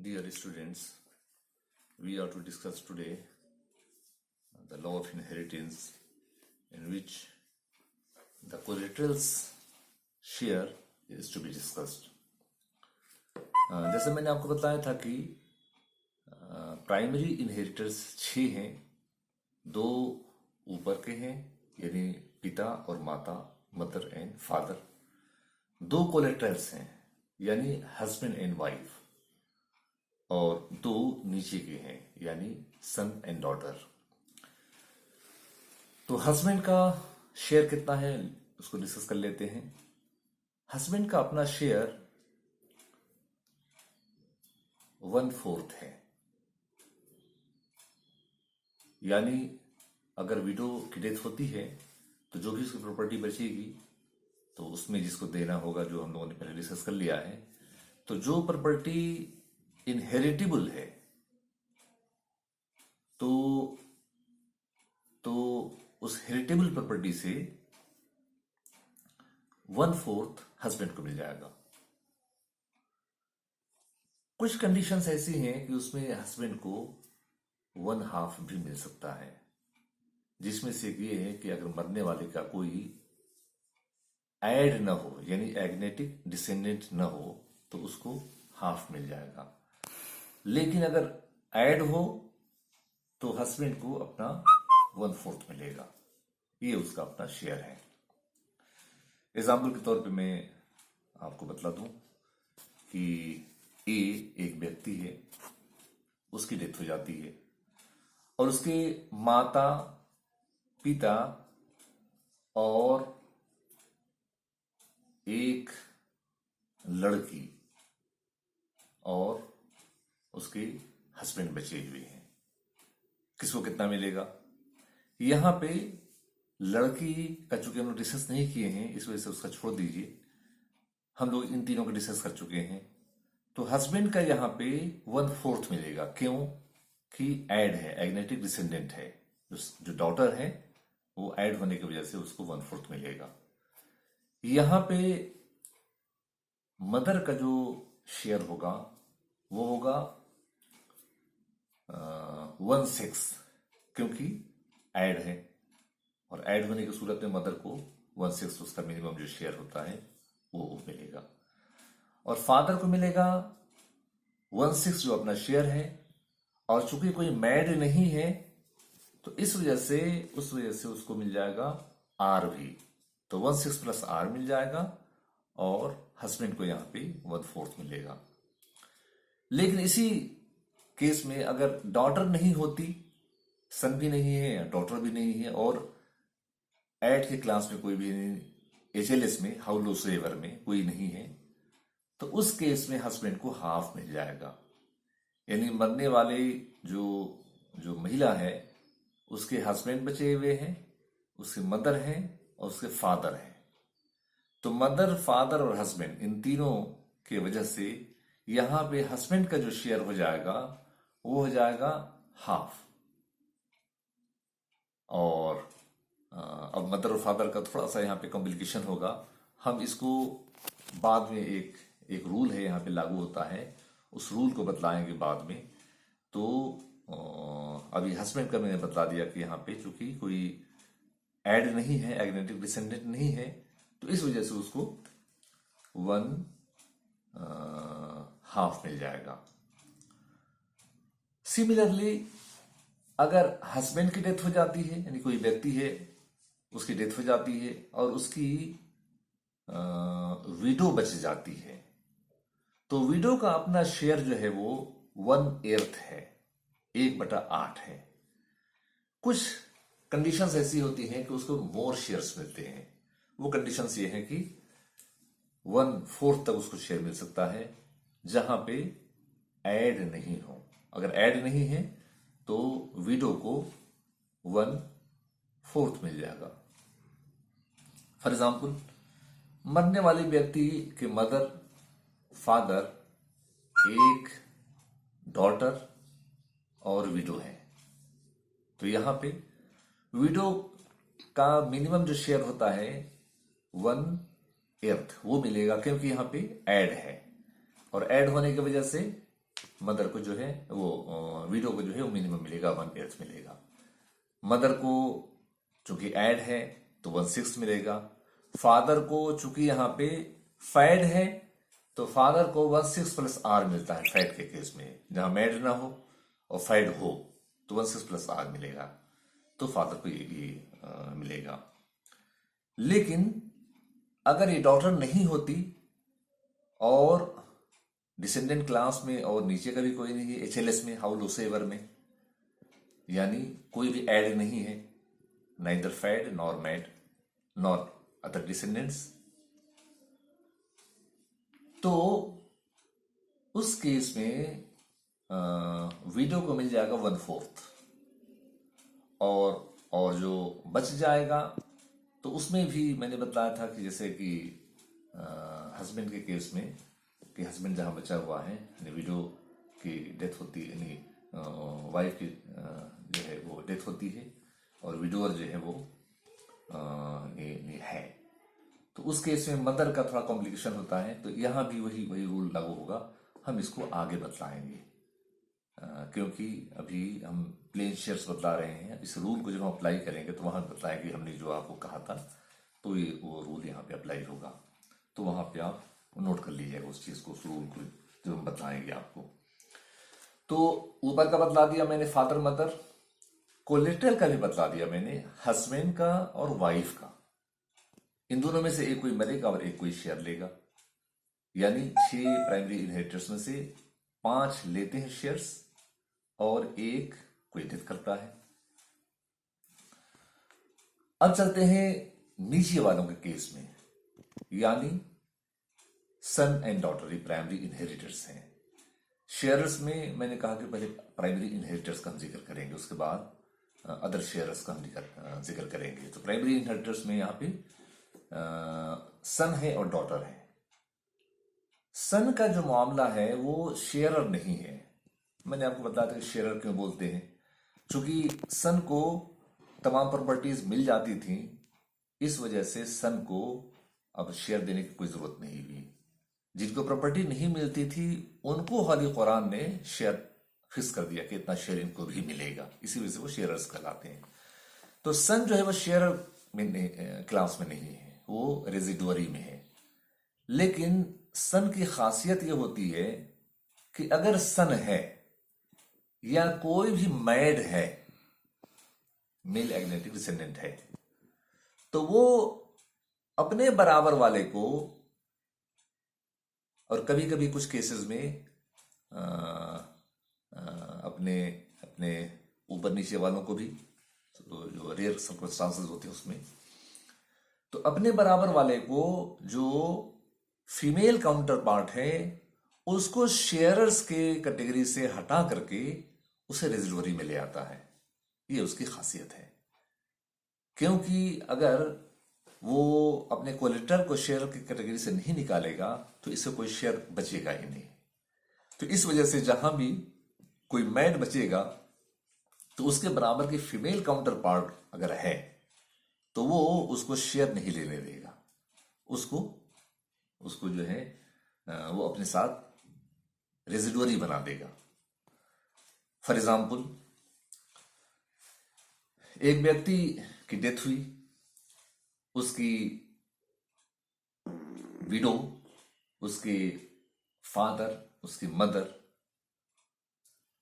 Dear students, we are to discuss today the law of inheritance, in which the collateral's share is to be discussed. जैसे मैंने आपको बताया था कि primary inheritors 6 हैं, 2 ऊपर के हैं यानी पिता और माता, मदर एंड फादर, 2 कोलेटरल्स हैं यानी हस्बैंड एंड वाइफ, और 2 नीचे के हैं यानी सन एंड डॉटर। तो हस्बैंड का शेयर कितना है उसको डिस्कस कर लेते हैं। हस्बैंड का अपना शेयर 1/4 है, यानी अगर विडो की डेथ होती है तो जो भी उसकी प्रॉपर्टी बचेगी तो उसमें जिसको देना होगा, जो हम लोगों ने पहले डिस्कस कर लिया है, तो जो प्रॉपर्टी इनहेरिटेबल है तो उस हेरिटेबल प्रॉपर्टी से 1/4 हस्बैंड को मिल जाएगा। कुछ कंडीशंस ऐसी हैं कि उसमें हस्बैंड को 1/2 भी मिल सकता है, जिसमें से ये है कि अगर मरने वाले का कोई ऐड न हो यानी एग्नेटिक डिसेंडेंट न हो तो उसको हाफ मिल जाएगा, लेकिन अगर ऐड हो तो हस्बैंड को अपना 1/4 मिलेगा। ये उसका अपना शेयर है। एग्जाम्पल के तौर पे मैं आपको बतला दूं कि ए एक व्यक्ति है, उसकी डेथ हो जाती है और उसके माता, पिता और एक लड़की और उसके हस्बैंड बचे हुए हैं। किसको कितना मिलेगा? यहां पे लड़की का चूंकि हम लोग डिस्कस नहीं किए हैं, इस वजह से उसका छोड़ दीजिए, हम लोग इन तीनों को डिस्कस कर चुके हैं। तो हस्बैंड का यहां पे 1/4 मिलेगा। क्यों? कि ऐड है, एग्नेटिक डिसेंडेंट है, जो डॉटर है वो ऐड होने की वजह से उसको 1/4 मिलेगा। यहां पे मदर का जो शेयर होगा वो होगा 1/6, क्योंकि ऐड है और ऐड होने की सूरत में मदर को 1/6 उसका मिनिमम जो शेयर होता है वो मिलेगा। और फादर को मिलेगा 1/6 जो अपना शेयर है, और चूंकि कोई मैड नहीं है तो उस वजह से उसको मिल जाएगा आर भी, तो 1/6 प्लस आर मिल जाएगा और हस्बैंड को यहां पे 1/4 मिलेगा। लेकिन इसी केस में अगर डॉटर नहीं होती, सन भी नहीं है या डॉटर भी नहीं है, और ऐड के क्लास में कोई भी नहीं, HLS में हाउलोसेवर में कोई नहीं है, तो उस केस में हस्बैंड को हाफ मिल जाएगा। यानी मरने वाले जो महिला है उसके हस्बैंड बचे हुए हैं, उसके मदर हैं और उसके फादर हैं। तो मदर, फादर और हस्बैंड, इन तीनों के वजह से यहां पे हस्बैंड का जो शेयर हो जाएगा वो हो जाएगा हाफ। और अब मदर और फादर का थोड़ा सा यहाँ पे कॉम्प्लिकेशन होगा, हम इसको बाद में एक रूल है यहाँ पे लागू होता है, उस रूल को बतलाएंगे बाद में। तो अभी हस्बैंड का मैंने बतला दिया कि यहाँ पे चूंकि कोई ऐड नहीं है, एग्नेटिक डिसेंडेंट नहीं है, तो इस वजह से उसको 1/2 मिल जाएगा। सिमिलरली अगर हस्बैंड की डेथ हो जाती है, यानी कोई व्यक्ति है उसकी डेथ हो जाती है और उसकी विडो बच जाती है, तो विडो का अपना शेयर जो है वो 1/8 है, 1/8 है। कुछ कंडीशंस ऐसी होती हैं कि उसको मोर शेयर्स मिलते हैं। वो कंडीशंस ये हैं कि 1/4 तक उसको शेयर मिल सकता है जहां पे ऐड नहीं हो। अगर ऐड नहीं है तो विडो को 1/4 मिल जाएगा। फॉर एग्जाम्पल, मरने वाले व्यक्ति के मदर, फादर, एक डॉटर और विडो है, तो यहां पे विडो का मिनिमम जो शेयर होता है 1/8 वो मिलेगा, क्योंकि यहां पे ऐड है और ऐड होने की वजह से मदर को जो है वो विडो को जो है वो मिनिमम मिलेगा, 1/8 मिलेगा। मदर को चूंकि ऐड है तो 1/6 मिलेगा। फादर को चूंकि यहाँ पे फैड है तो फादर को 1/6 प्लस आर मिलता है फैड के केस में। जहां मैड ना हो और फैड हो तो 1/6 प्लस आर मिलेगा, तो फादर को ये मिलेगा। लेकिन अगर ये डॉटर नहीं होती और डिसेंडेंट क्लास में और नीचे का भी कोई नहीं है, एचएलएस में, हाउलोसेवर में, यानी कोई भी ऐड नहीं है, neither fad nor mad nor other descendants, तो उस केस में विडो को मिल जाएगा 1/4 और जो बच जाएगा तो उसमें भी मैंने बताया था कि जैसे कि हस्बैंड के केस में कि हस्बैंड जहां बचा हुआ है, विडो की डेथ होती है, यानी वाइफ की जो है वो डेथ होती है और विडोअर जो है वो ये है, तो उस केस में मदर का थोड़ा कॉम्प्लिकेशन होता है। तो यहां भी वही रूल लागू होगा। हम इसको आगे बतलाएंगे क्योंकि अभी हम प्लेन शेयर्स बतला रहे हैं। इस रूल को जब हम अप्लाई करेंगे तो वहां बताएंगे हमने जो आपको कहा था, तो ये वो रूल यहाँ पे अप्लाई होगा, तो वहां पे आप नोट कर लीजिएगा उस चीज को, उस रूल को जो हम बताएंगे आपको। तो ऊपर का बतला दिया मैंने, फादर मदर। कोलेटरल का भी बतला दिया मैंने, हस्बैंड का और वाइफ का। इन दोनों में से एक कोई मरेगा और एक कोई शेयर लेगा, यानी 6 प्राइमरी इनहेरिटर्स में से 5 लेते हैं शेयर्स और एक कोई डेथ करता है। अब चलते हैं नीचे वालों के केस में, यानी सन एंड डॉटर, ये प्राइमरी इनहेरिटर्स हैं। शेयर्स में मैंने कहा कि पहले प्राइमरी इनहेरिटर्स का हम जिक्र करेंगे, उसके बाद अदर शेयर्स का हम जिक्र करेंगे। तो प्राइमरी इनहेरिटर्स में यहां पे सन है और डॉटर है। सन का जो मामला है वो शेयरर नहीं है। मैंने आपको बताया था कि शेयरर क्यों बोलते हैं, क्योंकि सन को तमाम प्रॉपर्टीज मिल जाती थी, इस वजह से सन को अब शेयर देने की कोई जरूरत नहीं हुई। जिनको प्रॉपर्टी नहीं मिलती थी उनको हाली कुरान ने शेयर फिक्स कर दिया कि इतना शेयर इनको भी मिलेगा, इसी वजह से वो शेयरर्स कहलाते हैं। तो सन जो है वो शेयरर में क्लास में नहीं है, वो रेजिडुअरी में है। लेकिन सन की खासियत यह होती है कि अगर सन है या कोई भी मैड है, मेल एग्नेटिक डिसेंडेंट है, तो वो अपने बराबर वाले को, और कभी कभी कुछ केसेस में अपने अपने ऊपर नीचे वालों को भी, तो जो रेयर सर्कमस्टांसेस होते हैं उसमें, तो अपने बराबर वाले को जो फीमेल काउंटर पार्ट है उसको शेयरर्स के कैटेगरी से हटा करके उसे रेजिडुअरी में ले आता है। ये उसकी खासियत है, क्योंकि अगर वो अपने कोलेटर को शेयर की कैटेगरी से नहीं निकालेगा तो इससे कोई शेयर बचेगा ही नहीं। तो इस वजह से जहां भी कोई मैड बचेगा तो उसके बराबर की फीमेल काउंटर पार्ट अगर है तो वो उसको शेयर नहीं लेने देगा, उसको जो है वो अपने साथ रेजिडुअरी बना देगा। फॉर एग्जाम्पल, एक व्यक्ति की डेथ हुई, उसकी विडो, उसके फादर, उसकी मदर,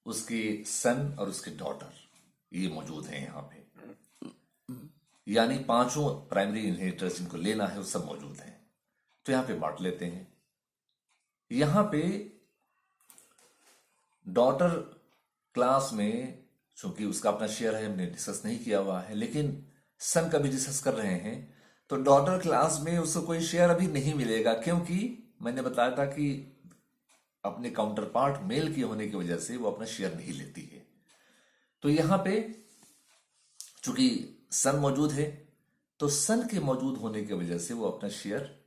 उसके सन और उसके डॉटर ये मौजूद हैं यहां पे, यानी 5 प्राइमरी इनहेरिटर्स जिनको लेना है वो सब मौजूद हैं। तो यहां पे बांट लेते हैं। यहां पे डॉटर क्लास में चूंकि उसका अपना शेयर है, हमने डिस्कस नहीं किया हुआ है, लेकिन सन का भी डिस्कस कर रहे हैं, तो डॉटर क्लास में उसको कोई शेयर अभी नहीं मिलेगा, क्योंकि मैंने बताया था कि अपने काउंटर पार्ट मेल की होने की वजह से वो अपना शेयर नहीं लेती है। तो यहां पे चूंकि सन मौजूद है तो सन के मौजूद होने की वजह से वो अपना शेयर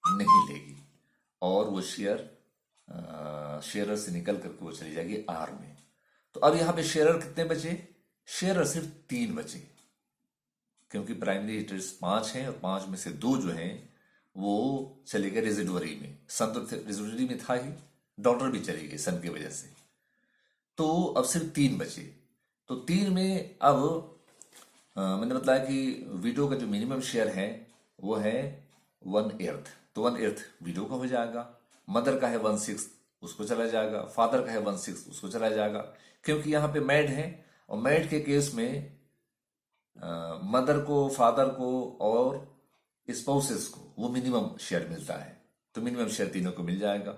नहीं लेगी और वो शेयरर से निकल करके वो चली जाएगी आर में। तो अब यहां पे शेयरर कितने बचे? शेयरर सिर्फ 3 बचे, क्योंकि प्राइमरी इनहेरिटर्स 5 हैं और 5 में से 2 जो हैं वो चले गए रेजिडुअरी में। सन तो रेजिडुअरी में था ही, डॉटर भी चली गई सन की वजह से। तो अब सिर्फ 3 बचे। तो 3 में अब मैंने बताया कि विडो का जो मिनिमम शेयर है वो है 1/8। तो 1/8 विडो का हो जाएगा। मदर का है 1/6, उसको चला जाएगा। फादर का है 1/6, उसको चला जाएगा। क्योंकि यहाँ पे मैड है, और मैड के केस में मदर को, फादर को और स्पाउसेस को वो मिनिमम शेयर मिलता है। तो मिनिमम शेयर तीनों को मिल जाएगा।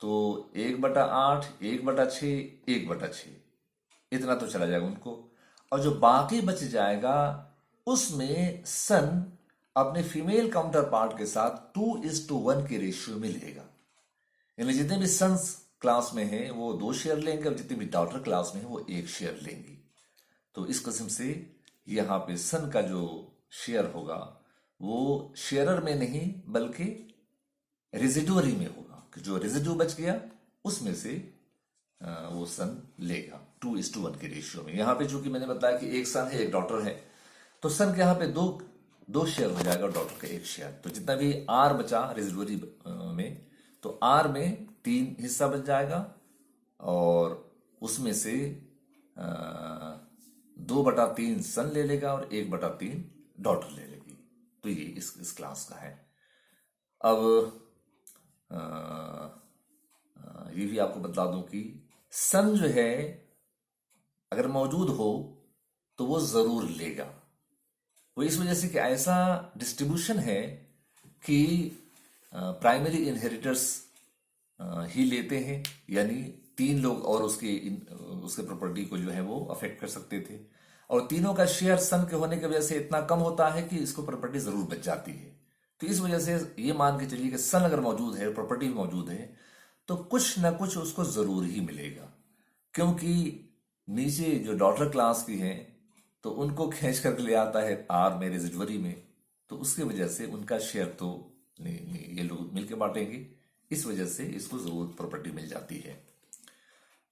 तो 1/8, 1/6, 1/6 इतना तो चला जाएगा उनको। और जो बाकी बच जाएगा उसमें सन अपने फीमेल काउंटर पार्ट के साथ 2:1 के रेशियो में लेगा। यानी जितने भी सन्स क्लास में हैं वो 2 शेयर लेंगे, और जितने भी डॉटर क्लास में हैं वो 1 शेयर लेंगी। तो इस किस्म से यहाँ पे सन का जो शेयर होगा वो शेयरर में नहीं बल्कि रेजिडुअरी में होगा, कि जो रेजिड्यू बच गया उसमें से वो सन लेगा 2:1 के रेशियो में। यहाँ पे चूंकि मैंने बताया कि एक सन है एक डॉटर है, तो सन के यहाँ पे दो शेयर हो जाएगा और डॉटर का 1 शेयर। तो जितना भी आर बचा रेजिडुअरी में, तो आर में 3 हिस्सा बच जाएगा, और उसमें से 2/3 सन ले लेगा और 1/3 डॉटर ले लेगी। तो ये इस क्लास का है। अब ये भी आपको बता दूं कि सन जो है अगर मौजूद हो तो वो जरूर लेगा। वो इस वजह से कि ऐसा डिस्ट्रीब्यूशन है कि प्राइमरी इनहेरिटर्स ही लेते हैं, यानी 3 लोग और उसके प्रॉपर्टी को जो है वो अफेक्ट कर सकते थे। और तीनों का शेयर सन के होने की वजह से इतना कम होता है कि इसको प्रॉपर्टी जरूर बच जाती है। तो इस वजह से ये मान के चलिए कि सन अगर मौजूद है, प्रॉपर्टी मौजूद है, तो कुछ ना कुछ उसको जरूर ही मिलेगा। क्योंकि नीचे जो डॉटर क्लास की हैं तो उनको खींच करके ले आता है आर में, रेजिडुअरी में, तो उसकी वजह से उनका शेयर तो नहीं ये लोग मिलके बांटेंगे। इस वजह से इसको जरूर प्रॉपर्टी मिल जाती है।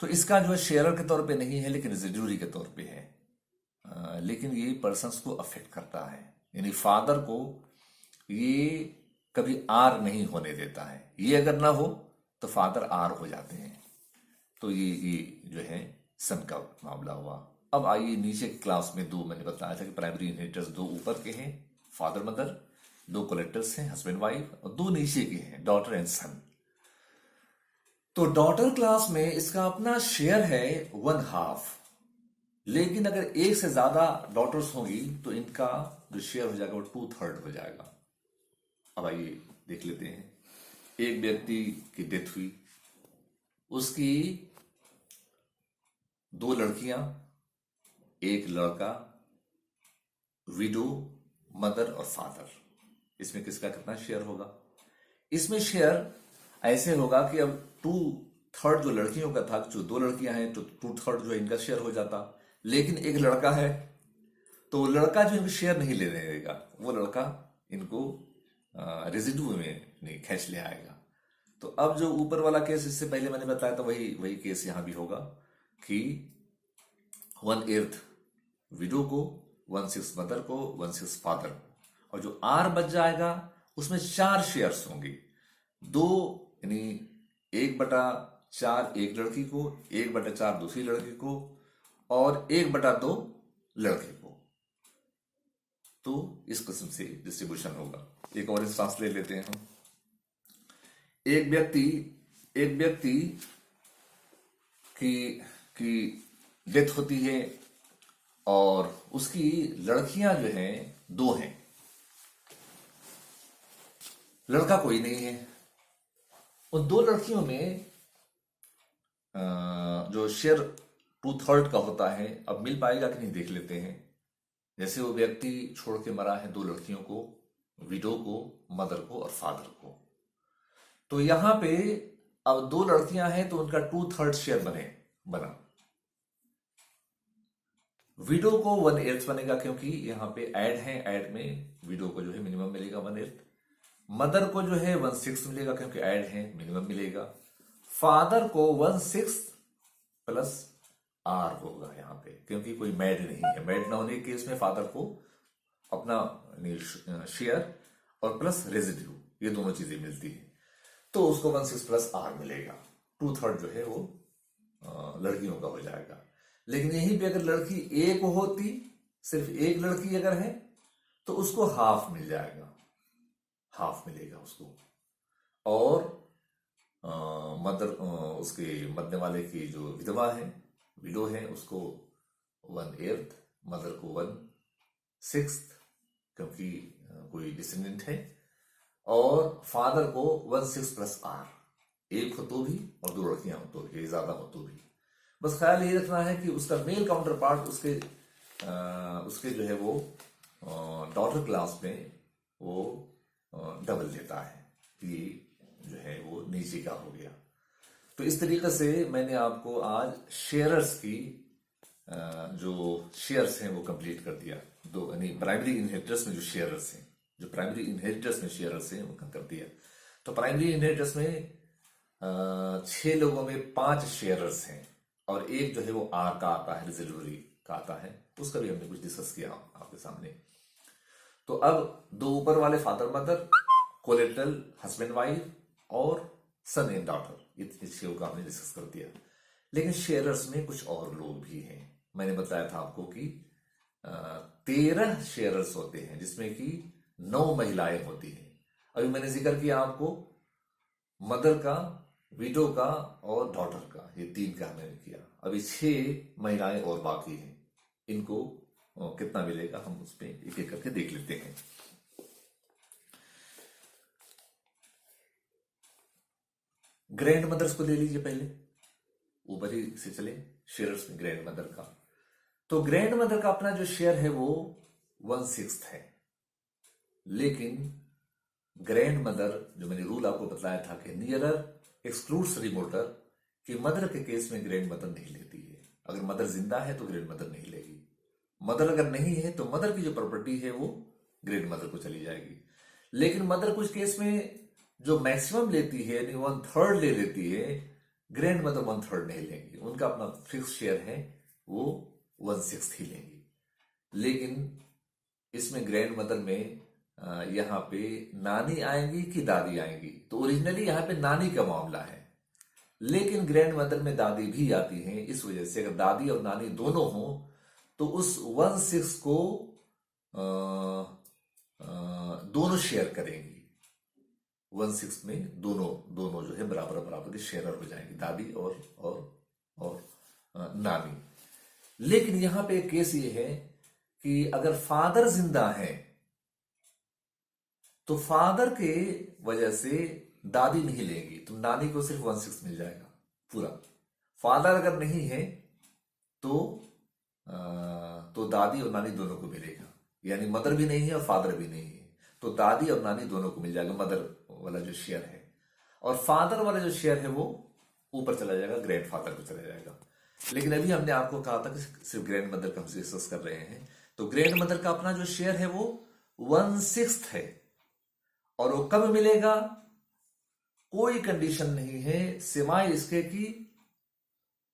तो इसका जो शेयरर के तौर पे नहीं है लेकिन रेजिडुअरी के तौर पे है। लेकिन ये पर्सन्स को अफेक्ट करता है, यानी फादर को ये कभी आर नहीं होने देता है। ये अगर ना हो तो फादर आर हो जाते हैं। तो ये जो है सन का मामला हुआ। अब आइए नीचे की क्लास में 2 मैंने बताया था कि प्राइमरी इनहेरिटर्स 2 ऊपर के हैं, फादर मदर, 2 कलेक्टर्स हैं, हस्बैंड वाइफ, और 2 नीचे के हैं, डॉटर एंड सन। तो डॉटर क्लास में इसका अपना शेयर है 1/2। लेकिन अगर एक से ज्यादा डॉटर्स होंगी तो इनका जो शेयर हो जाएगा वो 2/3 हो जाएगा। अब आइए देख लेते हैं। एक व्यक्ति की डेथ हुई, उसकी 2 लड़कियां, 1 लड़का, विडो, मदर और फादर। इसमें किसका कितना शेयर होगा? इसमें शेयर ऐसे होगा कि अब 2/3 जो लड़कियों का था, जो 2 लड़कियां हैं तो 2/3 जो इनका शेयर हो जाता। लेकिन 1 लड़का है तो लड़का जो इनको शेयर नहीं ले देगा, वो लड़का इनको रेजिड्यू में नहीं खींच ले आएगा। तो अब जो ऊपर वाला केस इससे पहले मैंने बताया था वही केस यहां भी होगा कि 1/8 विडो को, 1/6 मदर को, 1/6 फादर को, और जो आर बच जाएगा उसमें 4 शेयर्स होंगे। 2 यानी 1/4 एक लड़की को, 1/4 दूसरी लड़की को, और 1/2 लड़के को। तो इस किस्म से डिस्ट्रीब्यूशन होगा। एक और इंस्टांस ले लेते हैं हम। एक व्यक्ति की डेथ होती है और उसकी लड़कियां जो हैं 2 हैं, लड़का कोई नहीं है। उन 2 लड़कियों में जो शेयर 2/3 का होता है, अब मिल पाएगा कि नहीं देख लेते हैं। जैसे वो व्यक्ति छोड़ के मरा है 2 लड़कियों को, विडो को, मदर को और फादर को। तो यहां पे अब 2 लड़कियां हैं तो उनका 2/3 शेयर बना। विडो को 1/8 बनेगा क्योंकि यहां पे ऐड है, ऐड में विडो को जो है मिनिमम मिलेगा 1/8। मदर को जो है 1/6 मिलेगा क्योंकि ऐड है, मिनिमम मिलेगा। फादर को 1/6 प्लस आर होगा यहां पे, क्योंकि कोई मैड नहीं है। मैड ना होने के केस में फादर को अपना शेयर और प्लस रेजिड्यू, ये दोनों चीजें मिलती है, तो उसको 1/6 प्लस आर मिलेगा। 2/3 जो है वो लड़कियों का हो जाएगा। लेकिन यहीं पे अगर लड़की एक होती, सिर्फ एक लड़की अगर है, तो उसको हाफ मिल जाएगा, हाफ मिलेगा उसको। और मदर उसके मरने वाले की जो विधवा है, विडो है, उसको 1/8, मदर को 1/6, क्योंकि कोई डिसेंडेंट है। और फादर को 1/6 प्लस R, एक हो तो भी और 2 लड़कियां हो तो भी, ज्यादा हो तो भी। बस ख्याल ये रखना है कि उसका मेल काउंटर पार्ट उसके जो है वो डॉटर क्लास में वो डबल लेता है, कि जो है वो नीचे का हो गया। तो इस तरीके से मैंने आपको आज शेयरर्स की जो शेयर्स हैं वो कंप्लीट कर दिया। दो यानी प्राइमरी इनहेरिटर्स में जो शेयरर्स हैं, जो प्राइमरी इनहेरिटर्स में शेयरर्स हैं वो कर दिया। तो प्राइमरी इनहेरिटर्स में 6 लोगों में 5 शेयरर्स हैं, और एक जो है वो आर का आता है, रिजर्वरी का आता है, उसका भी हमने कुछ डिस्कस किया आपके सामने। तो अब 2 ऊपर वाले father mother, collateral husband wife और सन एंड डॉटर, इतने 6 का हमने डिस्कस कर दिया। लेकिन शेयरर्स में कुछ और लोग भी हैं। मैंने बताया था आपको कि 13 शेयरर्स होते हैं, जिसमें कि 9 महिलाएं होती हैं। अभी मैंने जिक्र किया आपको मदर का, विडो का और डॉटर का, ये 3 का मैंने किया। अभी 6 महिलाएं और बाकी हैं, इनको कितना मिलेगा हम उस पर एक एक करके देख लेते हैं। ग्रैंड मदर्स को ले लीजिए पहले, ऊपर ही से चले शेयर्स में ग्रैंड मदर का। तो ग्रैंड मदर का अपना जो शेयर है वो 1/6 है। लेकिन ग्रैंड मदर, जो मैंने रूल आपको बताया था कि नियरर एक्सक्लूड्स रिमोटर, कि मदर के केस में ग्रैंड मदर नहीं लेती है। अगर मदर जिंदा है तो ग्रैंड मदर नहीं लेगी। मदर अगर नहीं है तो मदर की जो प्रॉपर्टी है वो ग्रैंड मदर को चली जाएगी। लेकिन मदर कुछ केस में जो मैक्सिमम लेती है, यानी 1/3 ले लेती है, ग्रैंड मदर 1/3 नहीं लेंगी। उनका अपना फिक्स शेयर है, वो 1/6 ही लेंगी। लेकिन इसमें ग्रैंड मदर में यहाँ पे नानी आएंगी कि दादी आएंगी, तो ओरिजिनली यहाँ पे नानी का मामला है। लेकिन ग्रैंड मदर में दादी भी आती हैं, इस वजह से अगर दादी और नानी दोनों हों तो उस 1/6 को दोनों शेयर करेंगी। 1/6 में दोनों जो है बराबर बराबर के शेयर हो जाएंगे, दादी और नानी। लेकिन यहां पे एक केस ये है कि अगर फादर जिंदा है तो फादर के वजह से दादी नहीं लेगी, तो नानी को सिर्फ 1/6 मिल जाएगा पूरा। फादर अगर नहीं है तो दादी और नानी दोनों को मिलेगा, यानी मदर भी नहीं है और फादर भी नहीं है, तो दादी और नानी दोनों को मिल जाएगा मदर वाला जो शेयर है। और फादर वाला जो शेयर है वो ऊपर चला जाएगा, ग्रैंड फादर को चला जाएगा। लेकिन अभी हमने आपको कहा था कि सिर्फ ग्रैंड मदर का हम डिस्कस कर रहे हैं, तो ग्रैंड मदर का अपना जो शेयर है वो 1/6 है। और वो कब मिलेगा, कोई कंडीशन नहीं है सिवाय इसके कि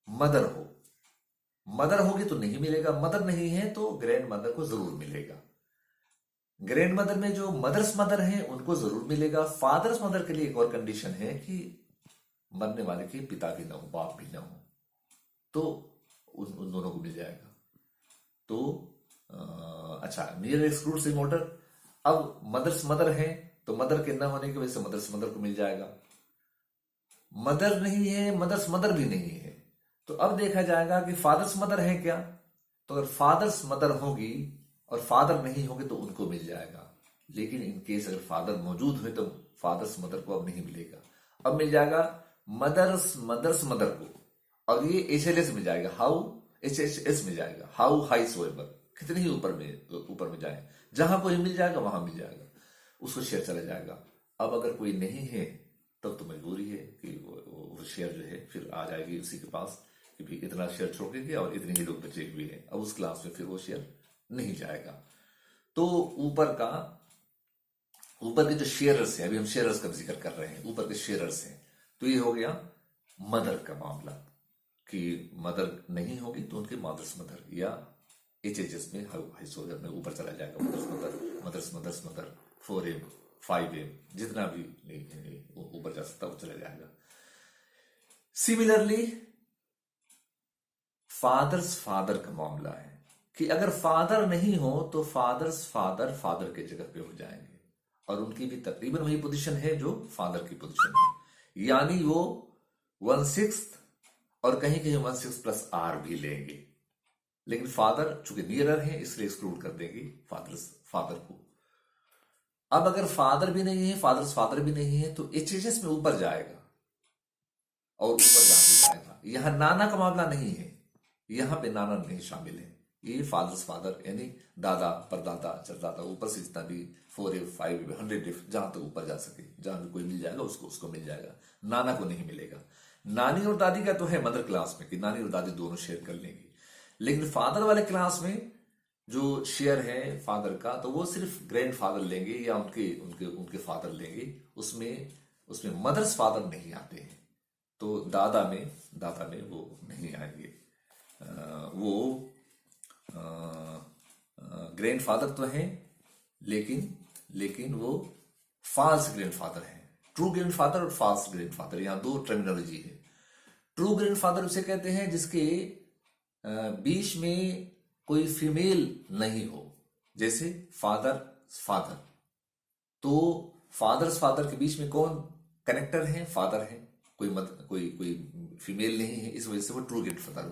मदर हो। मदर होगी तो नहीं मिलेगा, मदर नहीं है तो ग्रैंड मदर को जरूर मिलेगा। ग्रैंड मदर में जो मदर्स मदर हैं उनको जरूर मिलेगा। फादर्स मदर के लिए एक और कंडीशन है कि मरने वाले के पिता भी ना हो, बाप भी ना हो, तो उन दोनों को मिल जाएगा। तो अच्छा, नियर एक्सक्लूड्स रिमोटर। अब मदर्स मदर है तो मदर के ना होने की वजह से मदर्स मदर को मिल जाएगा। मदर नहीं है, मदर्स मदर भी नहीं है, तो अब देखा जाएगा कि फादर्स मदर है क्या। तो अगर फादर्स मदर होगी और फादर नहीं होंगे तो उनको मिल जाएगा। लेकिन इन केस अगर फादर मौजूद हुए तो फादर्स मदर को अब नहीं मिलेगा, अब मिल जाएगा मदर्स मदर को। और ये HLS मिल जाएगा, हाउ HHS मिल जाएगा, हाउ हाई सोएवर, कितने ही ऊपर में जाए, जहां कोई मिल जाएगा वहां मिल जाएगा, उसको शेयर चला जाएगा। अब अगर कोई नहीं है तब तो मजबूरी है कि वो शेयर जो है फिर आ जाएगी उसी के पास, कि इतना शेयर छोड़ के गया और इतने ही लोग बचे हुए हैं, अब उस क्लास में फिर वो शेयर नहीं जाएगा। तो ऊपर के जो शेयरर्स हैं, अभी हम शेयरर्स का जिक्र कर रहे हैं, ऊपर के शेयरर्स हैं, तो ये हो गया मदर का मामला, कि मदर नहीं होगी तो उनके मदर्स मदर या HHS में हाइसोलर में ऊपर चला जाएगा, मदर्स मदर 4M 5M जितना भी ऊपर जा सकता है वो चला जाएगा। सिमिलरली फादर्स फादर का मामला है कि अगर फादर नहीं हो तो फादर्स फादर फादर के जगह पे हो जाएंगे, और उनकी भी तकरीबन वही पोजीशन है जो फादर की पोजीशन है, यानी वो 1/6 और कहीं कहीं 1/6 प्लस आर भी लेंगे, लेकिन फादर चूंकि नियरर है इसलिए एक्सक्लूड कर देंगे फादर को। अब अगर फादर भी नहीं है, फादर्स फादर भी नहीं है, तो एचएचएस में ऊपर जाएगा और ऊपर जा भी जाएगा। यहां नाना का मामला नहीं है, यहां पे नाना नहीं शामिल है, ये फादर्स फादर यानी दादा परदादा चरदादा, ऊपर से जितना भी 4F 5F 100F जहां तक ऊपर जा सके, जहां भी कोई मिल जाएगा उसको मिल जाएगा, नाना को नहीं मिलेगा। नानी और दादी का तो है मदर क्लास में कि नानी और दादी दोनों शेयर कर लेंगे, लेकिन फादर वाले क्लास में जो शेयर है फादर का, तो वो सिर्फ ग्रैंड फादर लेंगे या उनके उनके उनके फादर लेंगे, उसमें मदर्स फादर नहीं आते हैं, तो दादा में वो नहीं आएंगे। वो ग्रैंड फादर तो हैं, लेकिन वो फॉल्स ग्रैंड फादर है। ट्रू ग्रैंड फादर और फॉल्स ग्रैंड फादर, यहां दो टर्मिनोलॉजी है। ट्रू ग्रैंड फादर उसे कहते हैं जिसके बीच में कोई फीमेल नहीं हो, जैसे फादर फादर, तो फादर्स फादर के बीच में कौन कनेक्टर है? फादर है, कोई फीमेल नहीं है, इस वजह से वो ट्रू ग्रैंड फादर